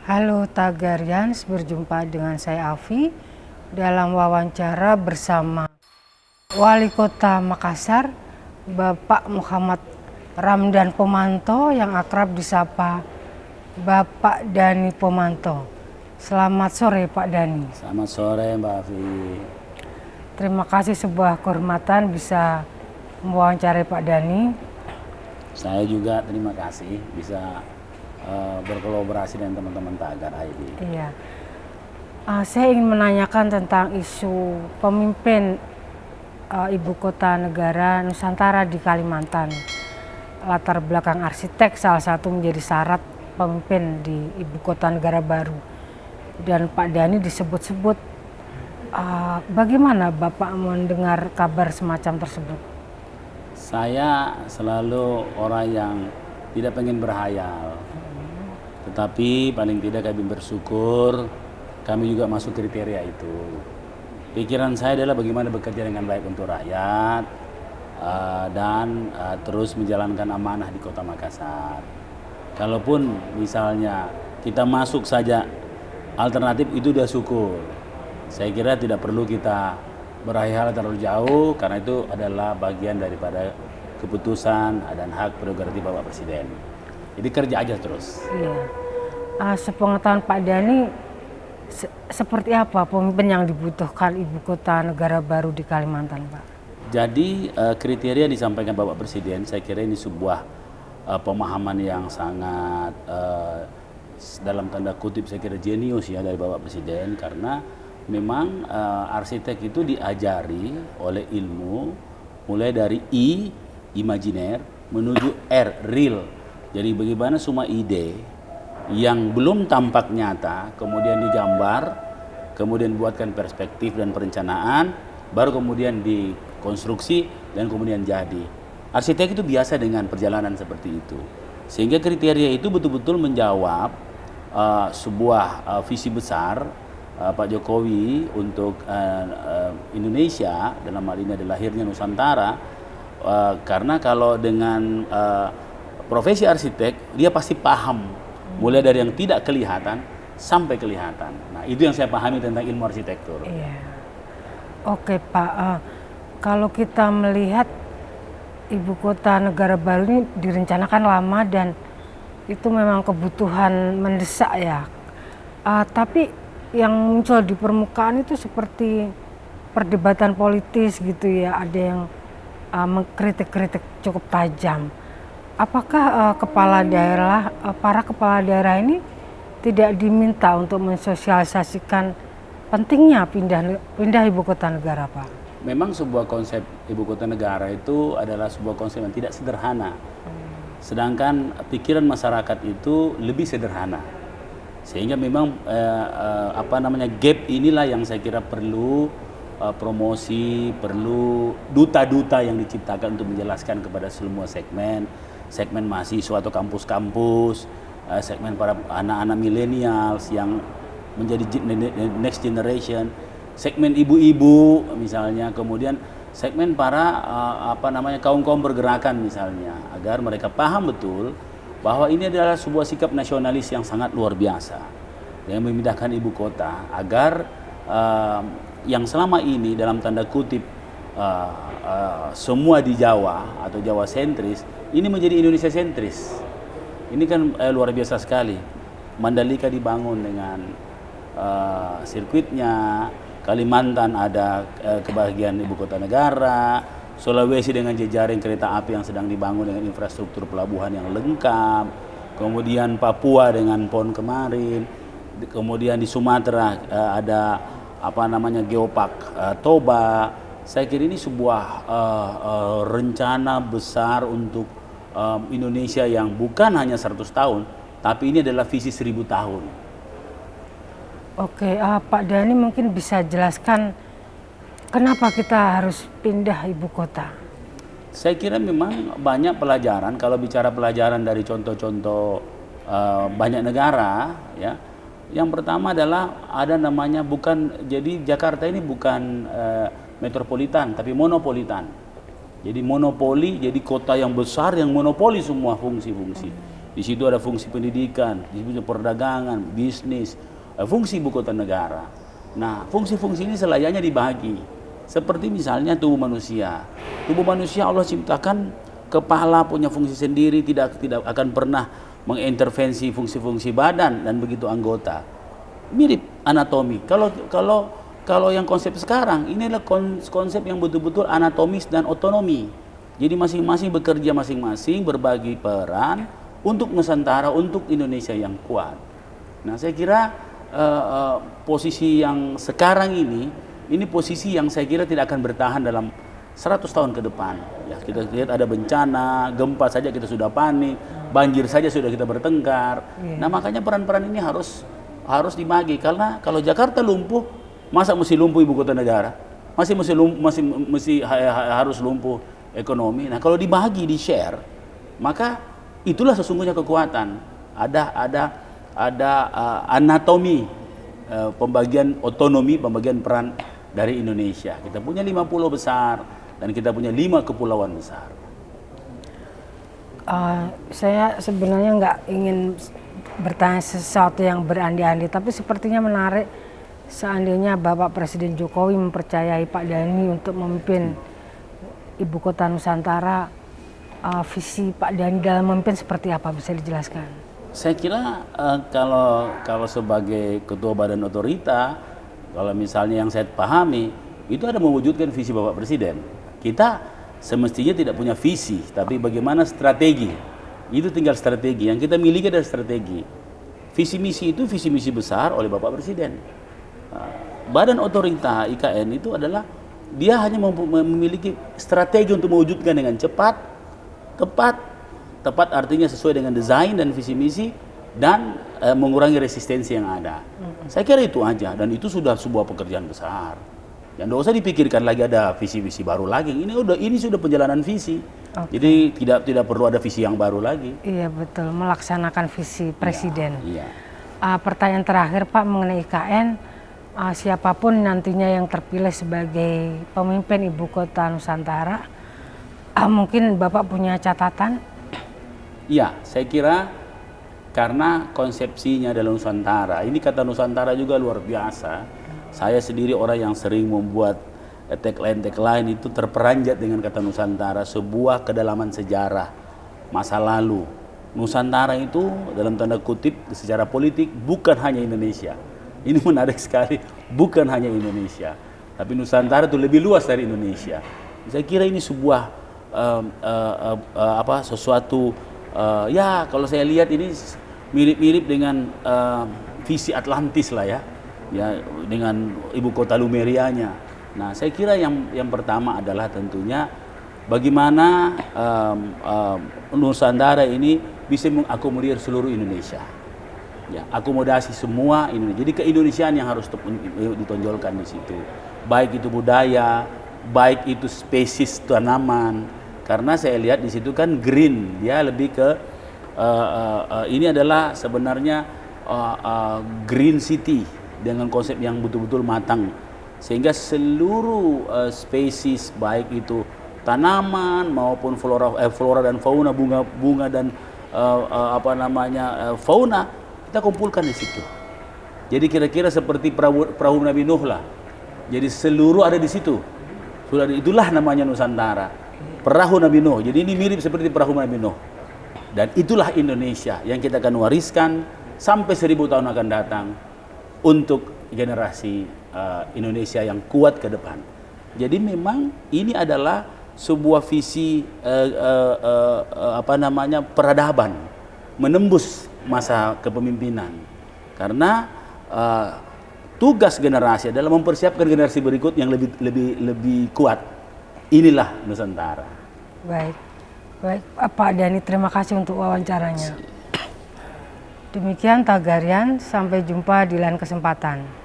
Halo Tagarians, berjumpa dengan saya Afi dalam wawancara bersama Wali Kota Makassar, Bapak Muhammad Ramdan Pomanto yang akrab disapa Bapak Dani Pomanto. Selamat sore Pak Dani. Selamat sore Mbak Afi. Terima kasih, sebuah kehormatan bisa mewawancarai Pak Dani. Saya juga terima kasih bisa berkolaborasi dengan teman-teman Tagar ID. Iya. Saya ingin menanyakan tentang isu pemimpin ibu kota negara Nusantara di Kalimantan. Latar belakang arsitek salah satu menjadi syarat pemimpin di ibu kota negara baru. Dan Pak Dani disebut-sebut. Bagaimana Bapak mendengar kabar semacam tersebut? Saya selalu orang yang tidak pengen berhayal. Tetapi paling tidak kami bersyukur kami juga masuk kriteria itu. Pikiran saya adalah bagaimana bekerja dengan baik untuk rakyat dan terus menjalankan amanah di Kota Makassar. Kalaupun misalnya kita masuk saja alternatif itu sudah syukur. Saya kira tidak perlu kita berhayal terlalu jauh karena itu adalah bagian daripada keputusan dan hak prerogatif Bapak Presiden. Jadi kerja aja terus. Iya. Sepengetahuan Pak Dani, seperti apa pemimpin yang dibutuhkan ibu kota negara baru di Kalimantan, Pak? Jadi kriteria disampaikan Bapak Presiden, saya kira ini sebuah pemahaman yang sangat dalam tanda kutip saya kira jenius ya dari Bapak Presiden, karena memang arsitek itu diajari oleh ilmu mulai dari I, imajiner, menuju R, real. Jadi bagaimana semua ide yang belum tampak nyata, kemudian digambar, kemudian buatkan perspektif dan perencanaan, baru kemudian dikonstruksi dan kemudian jadi. Arsitek itu biasa dengan perjalanan seperti itu. Sehingga kriteria itu betul-betul menjawab sebuah visi besar Pak Jokowi untuk Indonesia, dalam hal ini adalah lahirnya Nusantara, karena kalau dengan profesi arsitek dia pasti paham mulai dari yang tidak kelihatan sampai kelihatan. Nah, itu yang saya pahami tentang ilmu arsitektur. Iya. Oke Pak, kalau kita melihat ibu kota negara baru ini direncanakan lama dan itu memang kebutuhan mendesak ya. Tapi yang muncul di permukaan itu seperti perdebatan politis gitu ya, ada yang mengkritik-kritik cukup tajam. Apakah para kepala daerah ini tidak diminta untuk mensosialisasikan pentingnya pindah ibu kota negara, Pak? Memang sebuah konsep ibu kota negara itu adalah sebuah konsep yang tidak sederhana. Sedangkan pikiran masyarakat itu lebih sederhana. Sehingga memang gap inilah yang saya kira perlu promosi, perlu duta-duta yang diciptakan untuk menjelaskan kepada semua segmen mahasiswa atau kampus-kampus, segmen para anak-anak milenials yang menjadi next generation, segmen ibu-ibu misalnya, kemudian segmen para kaum-kaum bergerakan misalnya, agar mereka paham betul bahwa ini adalah sebuah sikap nasionalis yang sangat luar biasa yang memindahkan ibu kota agar yang selama ini dalam tanda kutip semua di Jawa atau Jawa sentris ini menjadi Indonesia sentris. Ini kan luar biasa sekali. Mandalika dibangun dengan sirkuitnya, Kalimantan ada kebahagiaan ibu kota negara, Sulawesi dengan jejaring kereta api yang sedang dibangun dengan infrastruktur pelabuhan yang lengkap, kemudian Papua dengan PON kemarin, kemudian di Sumatera ada Geopark Toba. Saya kira ini sebuah rencana besar untuk Indonesia yang bukan hanya 100 tahun, tapi ini adalah visi 1000 tahun. Oke, Pak Dani mungkin bisa jelaskan kenapa kita harus pindah ibu kota? Saya kira memang banyak pelajaran. Kalau bicara pelajaran dari contoh-contoh banyak negara, ya. Yang pertama adalah ada namanya jadi Jakarta ini bukan metropolitan, tapi monopolitan. Jadi monopoli, jadi kota yang besar yang monopoli semua fungsi-fungsi. Di situ ada fungsi pendidikan, di situ ada perdagangan, bisnis, fungsi ibu kota negara. Nah, fungsi-fungsi ini selayaknya dibagi. Seperti misalnya tubuh manusia. Tubuh manusia Allah ciptakan kepala punya fungsi sendiri, tidak akan pernah mengintervensi fungsi-fungsi badan dan begitu anggota. Mirip anatomi. Kalau yang konsep sekarang ini adalah konsep yang betul-betul anatomis dan otonomi. Jadi masing-masing bekerja masing-masing, berbagi peran untuk Nusantara, untuk Indonesia yang kuat. Nah, saya kira posisi yang sekarang ini posisi yang saya kira tidak akan bertahan dalam 100 tahun ke depan. Ya, kita lihat ada bencana, gempa saja kita sudah panik, banjir saja sudah kita bertengkar. Nah, makanya peran-peran ini harus dibagi, karena kalau Jakarta lumpuh, masa mesti lumpuh ibu kota negara? Mesti harus lumpuh ekonomi. Nah, kalau dibagi, di-share, maka itulah sesungguhnya kekuatan. Ada anatomi, pembagian otonomi, pembagian peran dari Indonesia. Kita punya 5 pulau besar dan kita punya 5 kepulauan besar. Saya sebenarnya nggak ingin bertanya sesuatu yang berandi-andi, tapi sepertinya menarik seandainya Bapak Presiden Jokowi mempercayai Pak Dhani untuk memimpin Ibu Kota Nusantara. Visi Pak Dhani dalam memimpin seperti apa, bisa dijelaskan? Saya kira kalau sebagai ketua badan otorita, kalau misalnya yang saya pahami, itu ada mewujudkan visi Bapak Presiden. Kita semestinya tidak punya visi, tapi bagaimana strategi. Itu tinggal strategi. Yang kita miliki adalah strategi. Visi misi itu visi misi besar oleh Bapak Presiden. Badan otorita IKN itu adalah dia hanya memiliki strategi untuk mewujudkan dengan cepat, tepat artinya sesuai dengan desain dan visi misi, dan mengurangi resistensi yang ada. Saya kira itu aja, dan itu sudah sebuah pekerjaan besar. Yang tidak usah dipikirkan lagi ada visi-visi baru lagi. Ini sudah perjalanan visi. Jadi tidak perlu ada visi yang baru lagi. Iya betul, melaksanakan visi Presiden. Iya. Pertanyaan terakhir Pak mengenai IKN, siapapun nantinya yang terpilih sebagai pemimpin Ibu Kota Nusantara, mungkin Bapak punya catatan? Iya, saya kira karena konsepsinya adalah Nusantara. Ini kata Nusantara juga luar biasa. Saya sendiri orang yang sering membuat tagline itu terperanjat dengan kata Nusantara, sebuah kedalaman sejarah masa lalu. Nusantara itu dalam tanda kutip secara politik bukan hanya Indonesia. Ini menarik sekali, bukan hanya Indonesia, tapi Nusantara itu lebih luas dari Indonesia. Saya kira ini sebuah sesuatu, ya kalau saya lihat ini mirip-mirip dengan visi Atlantis lah ya, dengan ibu kota Lumerianya. Nah, saya kira yang pertama adalah tentunya bagaimana Nusantara ini bisa mengakomodir seluruh Indonesia. Ya, akomodasi semua Indonesia. Jadi keindonesiaan yang harus ditonjolkan di situ. Baik itu budaya, baik itu spesies tanaman. Karena saya lihat di situ kan green, dia lebih ke ini adalah sebenarnya green city dengan konsep yang betul-betul matang. Sehingga seluruh spesies baik itu tanaman maupun flora dan fauna, bunga dan fauna kita kumpulkan di situ. Jadi kira-kira seperti perahu Nabi Nuh lah. Jadi seluruh ada di situ. Itulah namanya Nusantara. Perahu Nabi Nuh. Jadi ini mirip seperti perahu Nabi Nuh. Dan itulah Indonesia yang kita akan wariskan sampai 1000 tahun akan datang untuk generasi Indonesia yang kuat ke depan. Jadi memang ini adalah sebuah visi peradaban, menembus masa kepemimpinan. Karena tugas generasi adalah mempersiapkan generasi berikut yang lebih kuat. Inilah Nusantara. Baik, Pak Dhani, terima kasih untuk wawancaranya. Demikian Tagarian, sampai jumpa di lain kesempatan.